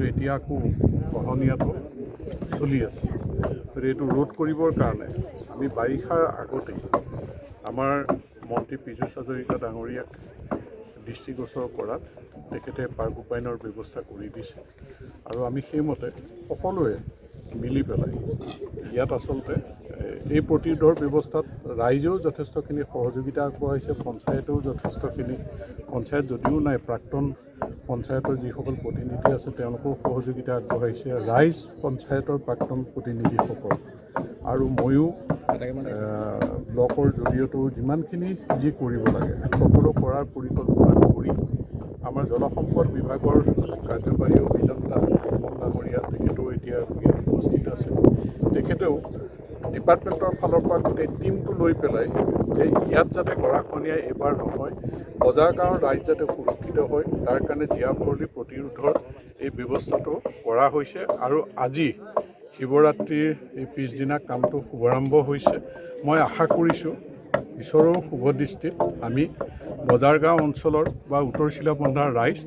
এতিয়া আকৌ গঢ়নীয়াটো চলি আছে। এইটো ৰোধ কৰিবৰ কাৰণে আমি বাৰিষাৰ আগতেই আমাৰ মন্ত্ৰী পীযুষ হাজৰিকা ডাঙৰীয়াক দৃষ্টিগোচৰ কৰাত তেখেতে পাৰ্ক ৰূপায়ণৰ ব্যৱস্থা কৰি দিছে আৰু আমি সেইমতে সকলোৱে মিলি পেলাই ইয়াত আচলতে এই প্ৰতিৰোধৰ ব্যৱস্থাত ৰাইজেও যথেষ্টখিনি সহযোগিতা আগবঢ়াইছে, পঞ্চায়তেও যথেষ্টখিনি, পঞ্চায়ত যদিও নাই প্ৰাক্তন পঞ্চায়তৰ যিসকল প্ৰতিনিধি আছে তেওঁলোকেও সহযোগিতা আগবঢ়াইছে, ৰাইজ পঞ্চায়তৰ প্ৰাক্তন প্ৰতিনিধিসকল আৰু ময়ো ব্লকৰ জৰিয়তেও যিমানখিনি যি কৰিব লাগে সকলো কৰাৰ পৰিকল্পনা কৰি আমাৰ জলসম্পদ বিভাগৰ কাৰ্যবাহী অভিযন্তা কমল ডাঙৰীয়া তেখেতেও এতিয়া ইয়াত উপস্থিত আছে। তেখেতেও ডিপাৰ্টমেণ্টৰ ফালৰ পৰা গোটেই টীমটো লৈ পেলাই যে ইয়াত যাতে গৰাখহনীয়াই এইবাৰ নহয়, বজাৰ গাঁৱৰ ৰাইজ যাতে সুৰক্ষিত হয় তাৰ কাৰণে জীয়া ভৰলী প্ৰতিৰোধৰ এই ব্যৱস্থাটো কৰা হৈছে আৰু আজি শিৱৰাত্ৰিৰ এই পিছদিনা কামটো শুভাৰম্ভ হৈছে। মই আশা কৰিছোঁ ঈশ্বৰৰ শুভ দৃষ্টিত আমি বজাৰ গাঁও অঞ্চলৰ বা উত্তৰ চিলাপন্থাৰ ৰাইজ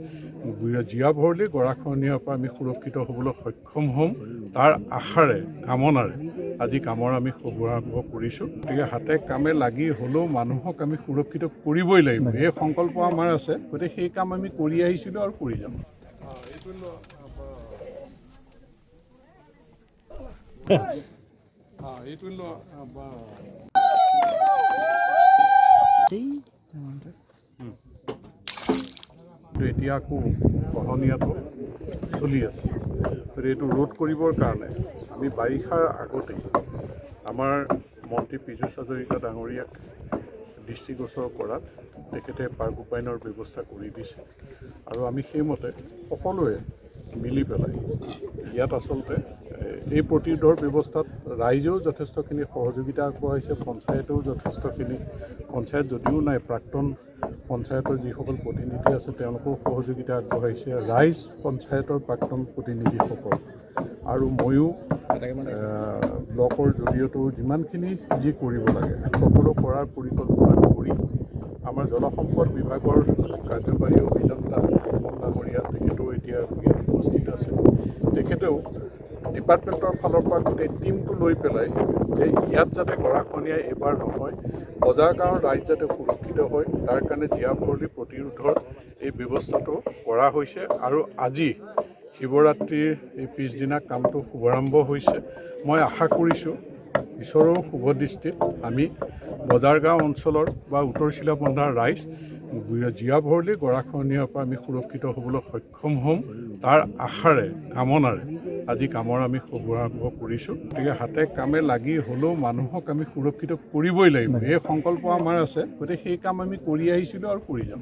জীয়া ভৰলী গৰাখহনীয়াৰ পৰা আমি সুৰক্ষিত হ'বলৈ সক্ষম হ'ম তাৰ আশাৰে কামনাৰে আজি কামৰ আমি শুভাৰম্ভ কৰিছোঁ। গতিকে হাতে কামে লাগি হ'লেও মানুহক আমি সুৰক্ষিত কৰিবই লাগিব, এই সংকল্প আমাৰ আছে। গতিকে সেই কাম আমি কৰি আহিছিলোঁ আৰু কৰি যাম। এতিয়া আকৌ গঢ়নীয়াটো চলি আছে। এইটো ৰোধ কৰিবৰ কাৰণে আমি বাৰিষাৰ আগতেই আমাৰ মন্ত্ৰী পীযুষ হাজৰিকা ডাঙৰীয়াক দৃষ্টিগোচৰ কৰাত তেখেতে পাৰ্ক ৰূপায়ণৰ ব্যৱস্থা কৰি দিছে আৰু আমি সেইমতে সকলোৱে মিলি পেলাই ইয়াত আচলতে এই প্ৰতিৰোধৰ ব্যৱস্থাত ৰাইজেও যথেষ্টখিনি সহযোগিতা আগবঢ়াইছে, পঞ্চায়তেও যথেষ্টখিনি, পঞ্চায়ত যদিও নাই প্ৰাক্তন পঞ্চায়তৰ যিসকল প্ৰতিনিধি আছে তেওঁলোকেও সহযোগিতা আগবঢ়াইছে, ৰাইজ পঞ্চায়তৰ প্ৰাক্তন প্ৰতিনিধিসকল আৰু ময়ো ব্লকৰ জৰিয়তেও যিমানখিনি যি কৰিব লাগে সকলো কৰাৰ পৰিকল্পনা কৰি আমাৰ জলসম্পদ বিভাগৰ কাৰ্যবাহী অভিযন্তা কমল ডাঙৰীয়া তেখেতেও এতিয়া ইয়াত উপস্থিত আছে। তেখেতেও ডিপাৰ্টমেণ্টৰ ফালৰ পৰা গোটেই টীমটো লৈ পেলাই যে ইয়াত যাতে গৰাখহনীয়াই এইবাৰ নহয়, বজাৰ গাঁৱৰ ৰাইজ যাতে সুৰক্ষিত হয় তাৰ কাৰণে জীয়া ভৰলী প্ৰতিৰোধৰ এই ব্যৱস্থাটো কৰা হৈছে আৰু আজি শিৱৰাত্ৰিৰ এই পিছদিনা কামটো শুভাৰম্ভ হৈছে। মই আশা কৰিছোঁ ঈশ্বৰৰ শুভ দৃষ্টিত আমি বজাৰ গাঁও অঞ্চলৰ বা উত্তৰ চিলাপন্থাৰ ৰাইজ জীয়া ভৰলী গৰাখহনীয়াৰ পৰা আমি সুৰক্ষিত হ'বলৈ সক্ষম হ'ম তাৰ আশাৰে কামনাৰে আজি কামৰ আমি শুভাৰম্ভ কৰিছোঁ। গতিকে হাতে কামে লাগি হ'লেও মানুহক আমি সুৰক্ষিত কৰিবই লাগিব, এই সংকল্প আমাৰ আছে। গতিকে সেই কাম আমি কৰি আহিছিলোঁ আৰু কৰি যাম।